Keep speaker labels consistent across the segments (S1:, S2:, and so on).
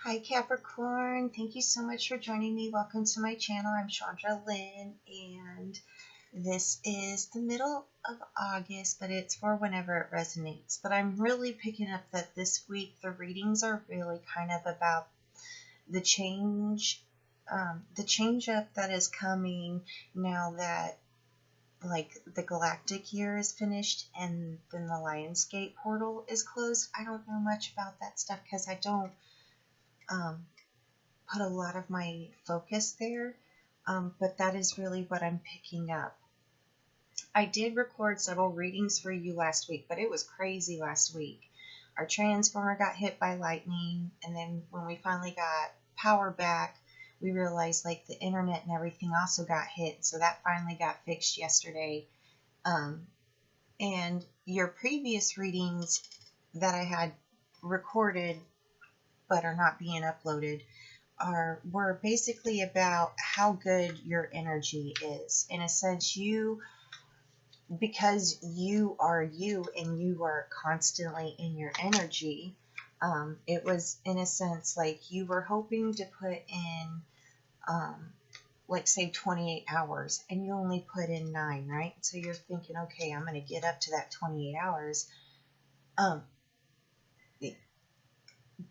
S1: Hi Capricorn, thank you so much for joining me. Welcome to my channel. I'm Shandra Lynn, and this is the middle of August, but it's for whenever it resonates. But I'm really picking up that this week the readings are really kind of about the change up that is coming now that like the galactic year is finished and then the Lionsgate portal is closed. I don't know much about that stuff because I don't put a lot of my focus there, but that is really what I'm picking up. I did record several readings for you last week, but it was crazy last week. Our transformer got hit by lightning, and then when we finally got power back, we realized like the internet and everything also got hit, so that finally got fixed yesterday. And your previous readings that I had recorded but are not being uploaded were basically about how good your energy is. In a sense, because you are you and you are constantly in your energy, it was in a sense like you were hoping to put in like say 28 hours and you only put in 9, right? So you're thinking, okay, I'm going to get up to that 28 hours.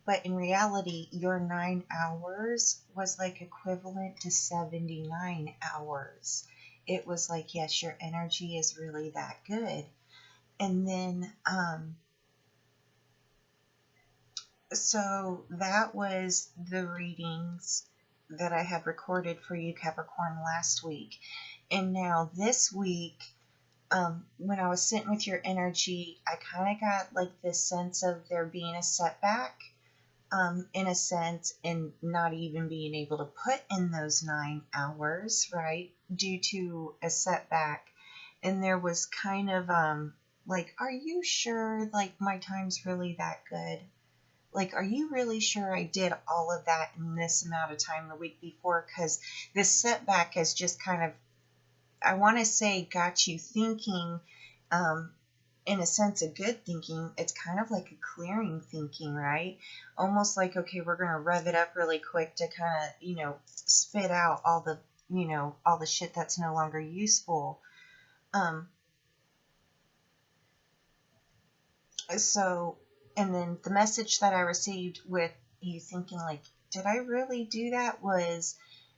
S1: But in reality, your 9 hours was like equivalent to 79 hours. It was like, yes, your energy is really that good. And then, so that was the readings that I had recorded for you, Capricorn, last week. And now this week, when I was sitting with your energy, I kind of got like this sense of there being a setback. In a sense, in not even being able to put in those 9 hours, right, due to a setback. And there was kind of, like, are you sure, like, my time's really that good? Like, are you really sure I did all of that in this amount of time the week before? Because this setback has just kind of, I want to say, got you thinking, in a sense, a good thinking. It's kind of like a clearing thinking, right? Almost like, okay, we're going to rev it up really quick to kind of, spit out all the, all the shit that's no longer useful. So, and then the message that I received with you thinking like, did I really do that?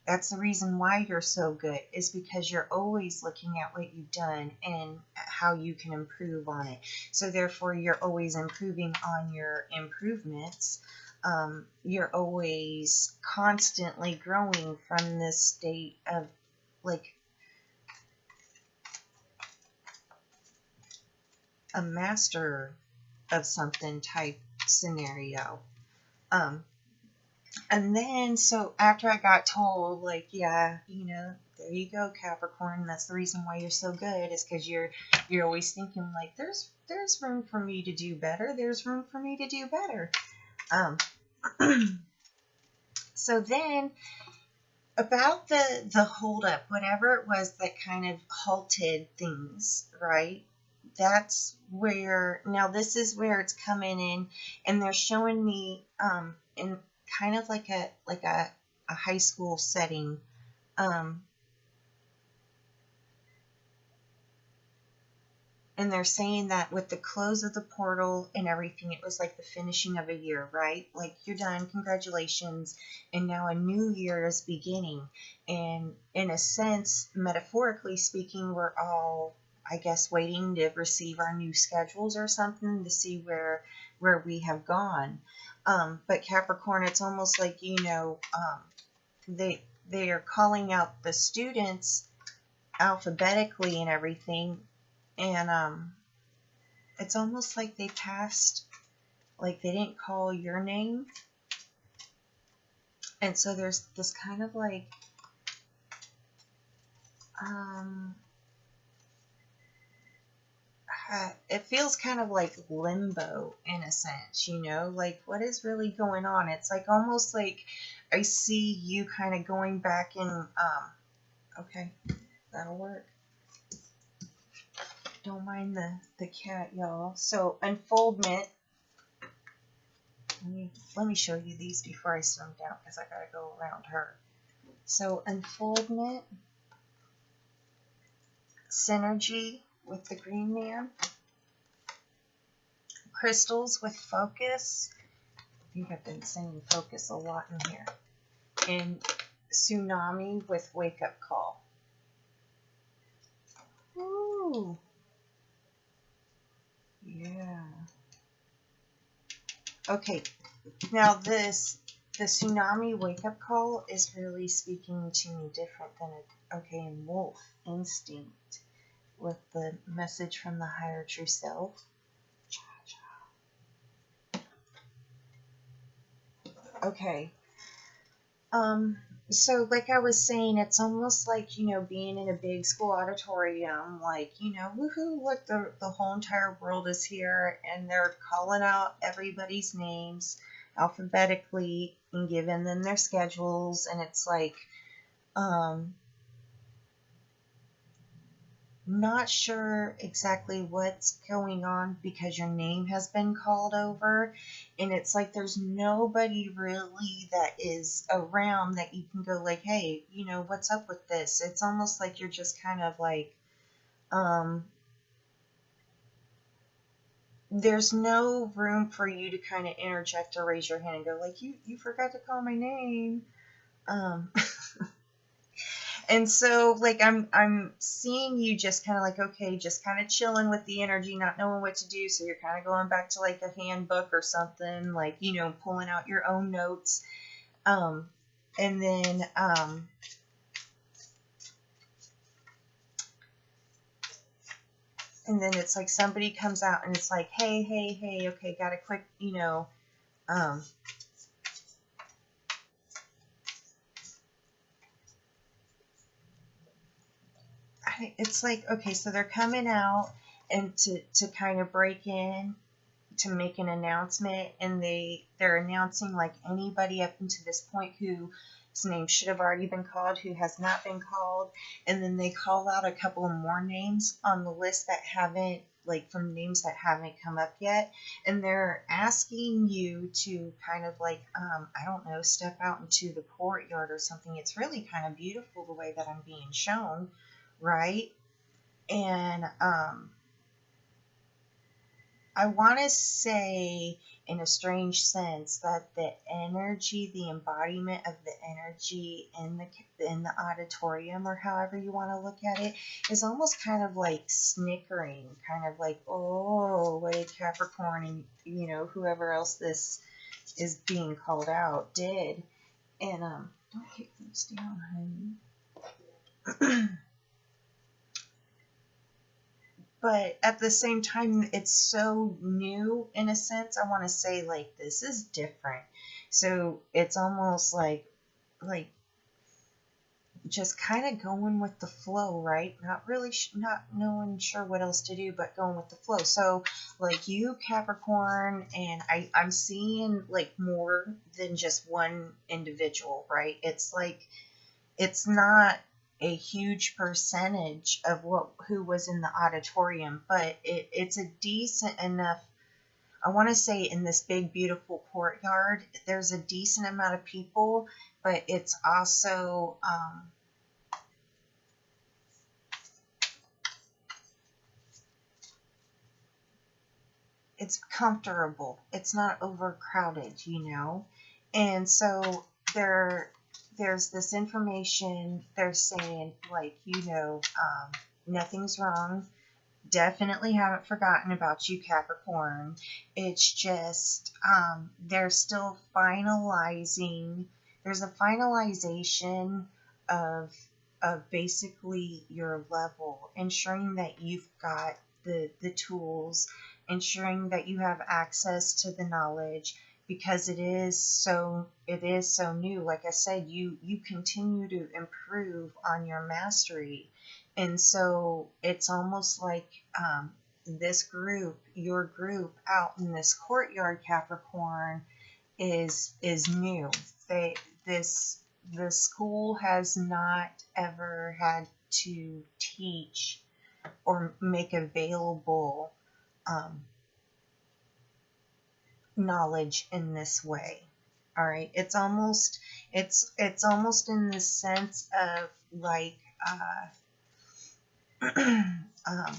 S1: That's the reason why you're so good, is because you're always looking at what you've done and how you can improve on it. So therefore, you're always improving on your improvements. You're always constantly growing from this state of like a master of something type scenario. And then, so after I got told, like, yeah, there you go, Capricorn. That's the reason why you're so good, is because you're always thinking like, there's room for me to do better. There's room for me to do better. So then, about the holdup, whatever it was that kind of halted things, right? That's where, now this is where it's coming in, and they're showing me in kind of like a high school setting, and they're saying that with the close of the portal and everything, it was like the finishing of a year, right? Like, you're done, congratulations, and now a new year is beginning. And in a sense, metaphorically speaking, we're all, I guess, waiting to receive our new schedules or something to see where we have gone. But Capricorn, it's almost like, they are calling out the students alphabetically and everything, and it's almost like they passed, like they didn't call your name, and so there's this kind of like it feels kind of like limbo in a sense, like what is really going on. It's like almost like I see you kind of going back in, okay, that'll work. Don't mind the cat, y'all. So unfoldment, let me show you these before I slim down because I gotta go around her. So unfoldment, synergy with the green man, crystals with focus. I think I've been saying focus a lot in here. And tsunami with wake up call. Ooh. Yeah. Okay. Now the tsunami wake up call is really speaking to me different than and wolf instinct with the message from the higher true self. Okay. So like I was saying, it's almost like, being in a big school auditorium, like, woohoo, look, the whole entire world is here, and they're calling out everybody's names alphabetically and giving them their schedules, and it's like, not sure exactly what's going on because your name has been called over, and it's like there's nobody really that is around that you can go like, hey, what's up with this? It's almost like you're just kind of like, there's no room for you to kind of interject or raise your hand and go like, you forgot to call my name. And so, like, I'm seeing you just kind of like, okay, just kind of chilling with the energy, not knowing what to do. So you're kind of going back to like a handbook or something, like, pulling out your own notes. And then, it's like somebody comes out and it's like, hey, okay, got a quick, it's like, okay, so they're coming out and to kind of break in to make an announcement, and they're announcing like anybody up until this point whose name should have already been called, who has not been called, and then they call out a couple of more names on the list that haven't, like, from names that haven't come up yet, and they're asking you to kind of like, I don't know, step out into the courtyard or something. It's really kind of beautiful the way that I'm being shown, right? And I want to say, in a strange sense, that the energy, the embodiment of the energy in the auditorium, or however you want to look at it, is almost kind of like snickering, kind of like, oh, what did Capricorn and whoever else this is being called out did. And don't kick those down, honey. But at the same time, it's so new in a sense. I want to say, like, this is different. So it's almost like just kind of going with the flow, right? Not really, not knowing sure what else to do, but going with the flow. So like you, Capricorn, and I'm seeing like more than just one individual, right? It's like, it's not a huge percentage of who was in the auditorium, but it's a decent enough. I want to say in this big beautiful courtyard, there's a decent amount of people, but it's also it's comfortable. It's not overcrowded, and so there's this information. They're saying, like, nothing's wrong. Definitely haven't forgotten about you, Capricorn. It's just they're still finalizing. There's a finalization of basically your level, ensuring that you've got the tools, ensuring that you have access to the knowledge, because it is so new. Like I said, you continue to improve on your mastery, and so it's almost like this group, your group out in this courtyard, Capricorn, is new. The school has not ever had to teach or make available knowledge in this way. All right, it's almost in the sense of like um,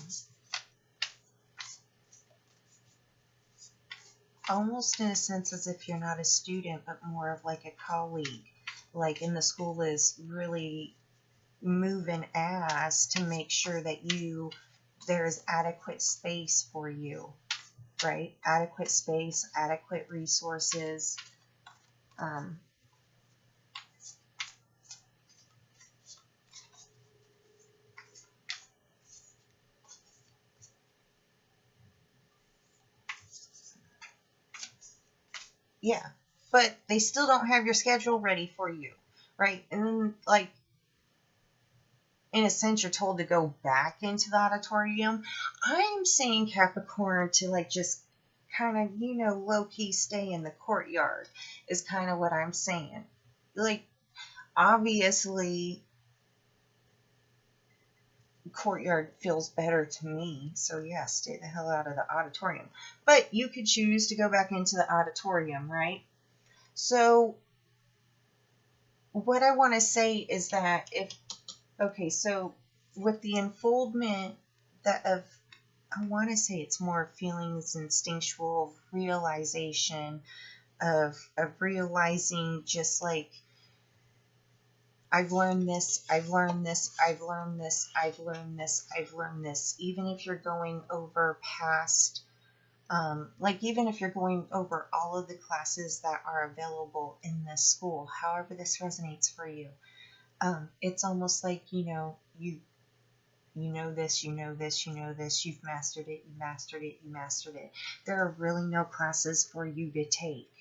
S1: almost in a sense as if you're not a student but more of like a colleague, like in the school is really moving as to make sure that there's adequate space for you, right? Adequate space, adequate resources. Yeah, but they still don't have your schedule ready for you, right? And then, like, in a sense, you're told to go back into the auditorium. I'm saying Capricorn to, like, just kind of, low key stay in the courtyard, is kind of what I'm saying. Like, obviously, courtyard feels better to me, so yeah, stay the hell out of the auditorium. But you could choose to go back into the auditorium, right? So what I want to say is that so with the unfoldment I want to say it's more feelings, instinctual realization of realizing just like I've learned this, I've learned this, I've learned this, I've learned this, I've learned this. Even if you're going over past, even if you're going over all of the classes that are available in this school, however this resonates for you, it's almost like, you know this, you know this, you know this, you've mastered it, you mastered it, you mastered it. There are really no classes for you to take,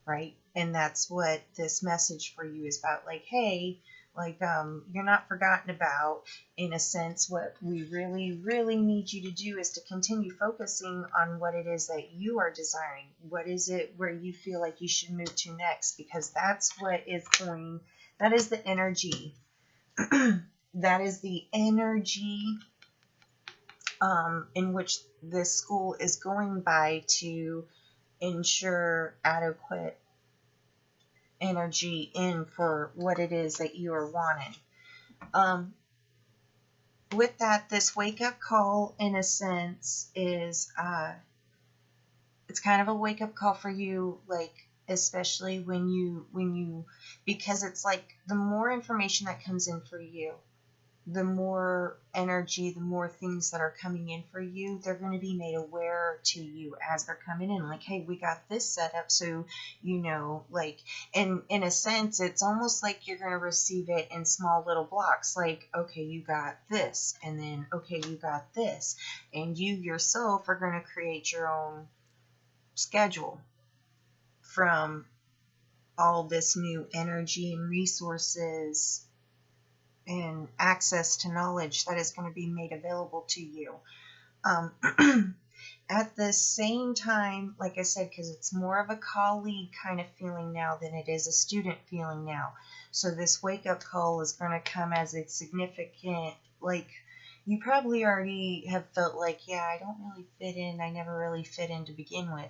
S1: right? And that's what this message for you is about. Like, hey, you're not forgotten about. In a sense, what we really, really need you to do is to continue focusing on what it is that you are desiring. What is it where you feel like you should move to next? Because that is the energy. That is the energy in which this school is going by to ensure adequate energy in for what it is that you are wanting. With that, this wake-up call, in a sense, is it's kind of a wake-up call for you, like, especially when you because it's like the more information that comes in for you, the more energy, the more things that are coming in for you, they're going to be made aware to you as they're coming in. Like, hey, we got this set up, so, and in a sense, it's almost like you're going to receive it in small little blocks. Like, okay, you got this, and then, okay, you got this. And you yourself are going to create your own schedule from all this new energy and resources and access to knowledge that is going to be made available to you. At the same time, like I said, because it's more of a colleague kind of feeling now than it is a student feeling now. So this wake-up call is going to come as a significant, like, you probably already have felt like, yeah, I don't really fit in. I never really fit in to begin with.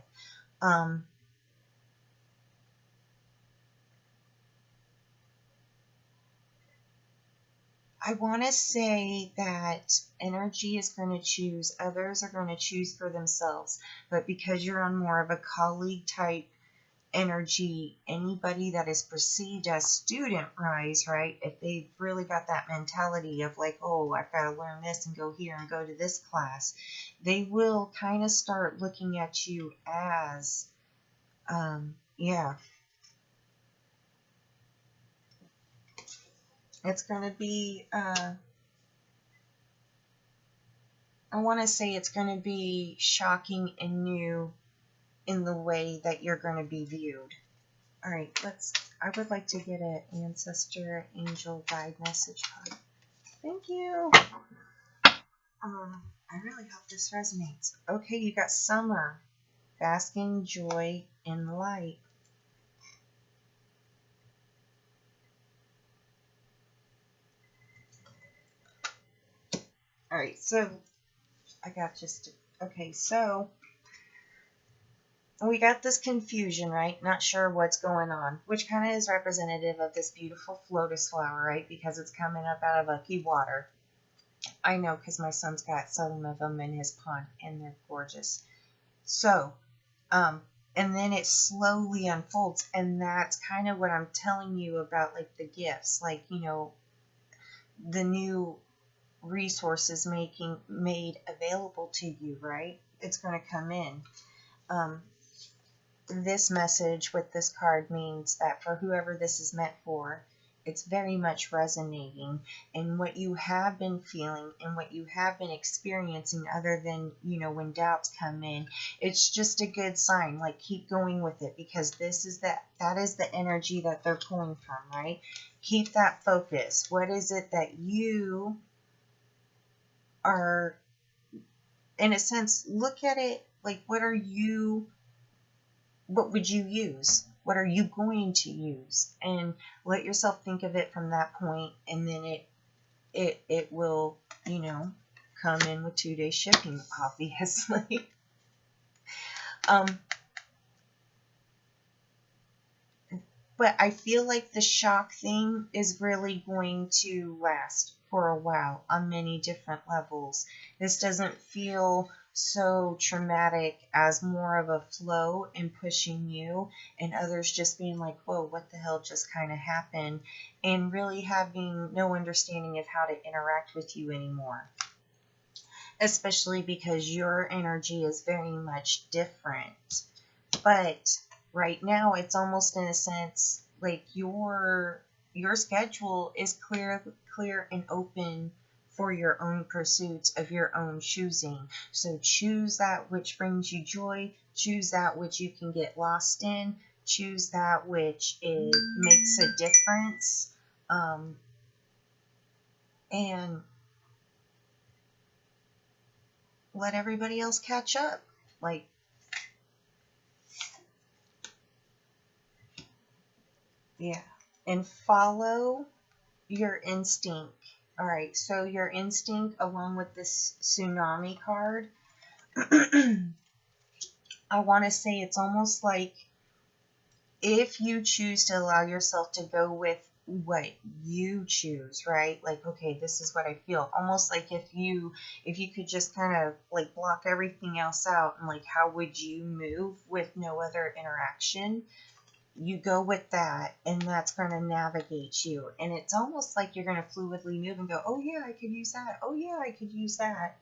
S1: I want to say that energy is going to choose, others are going to choose for themselves. But because you're on more of a colleague type energy, anybody that is perceived as student rise, right? If they've really got that mentality of like, oh, I've got to learn this and go here and go to this class, they will kind of start looking at you as, it's going to be, I want to say it's going to be shocking and new in the way that you're going to be viewed. All right, I would like to get an ancestor angel guide message card. Thank you. I really hope this resonates. Okay, you got summer, basking joy in light. All right, so I got okay, so we got this confusion, right? Not sure what's going on, which kind of is representative of this beautiful lotus flower, right? Because it's coming up out of mucky water. I know, because my son's got some of them in his pond, and they're gorgeous. So, and then it slowly unfolds, and that's kind of what I'm telling you about, like the gifts, like, you know, the new resources made available to you, right? It's going to come in. Um, this message with this card means that for whoever this is meant for, it's very much resonating, and what you have been feeling and what you have been experiencing, other than, you know, when doubts come in, it's just a good sign. Like, keep going with it, because that is the energy that they're pulling from, right? Keep that focus. What is it that you are, in a sense, look at it like, what would you use? What are you going to use? And let yourself think of it from that point, and then it will, you know, come in with 2-day shipping, obviously. But I feel like the shock thing is really going to last for a while on many different levels. This doesn't feel so traumatic as more of a flow and pushing you, and others just being like, whoa, what the hell just kind of happened, and really having no understanding of how to interact with you anymore. Especially because your energy is very much different. But right now, it's almost, in a sense, like your schedule is clear and open for your own pursuits of your own choosing. So choose that which brings you joy. Choose that which you can get lost in. Choose that which makes a difference. And let everybody else catch up. Like, yeah. And follow your instinct. All right, so your instinct, along with this tsunami card, I want to say it's almost like, if you choose to allow yourself to go with what you choose, right? Like, okay, this is what I feel. Almost like if you could just kind of like block everything else out, and like, how would you move with no other interaction? You go with that, and that's going to navigate you. And it's almost like you're going to fluidly move and go, oh yeah, I could use that. Oh yeah, I could use that.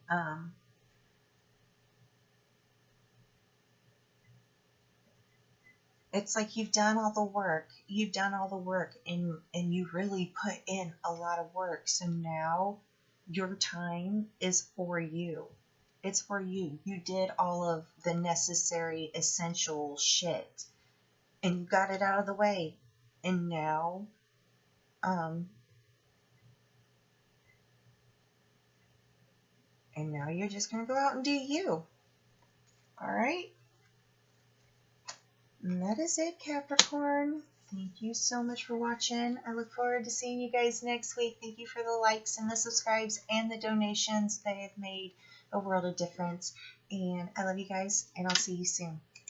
S1: It's like you've done all the work. You've done all the work, and you really put in a lot of work. So now your time is for you. It's for you. You did all of the necessary, essential shit, and you got it out of the way. And now, you're just going to go out and do you. All right? And that is it, Capricorn. Thank you so much for watching. I look forward to seeing you guys next week. Thank you for the likes and the subscribes and the donations. They have made a world of difference. And I love you guys, and I'll see you soon.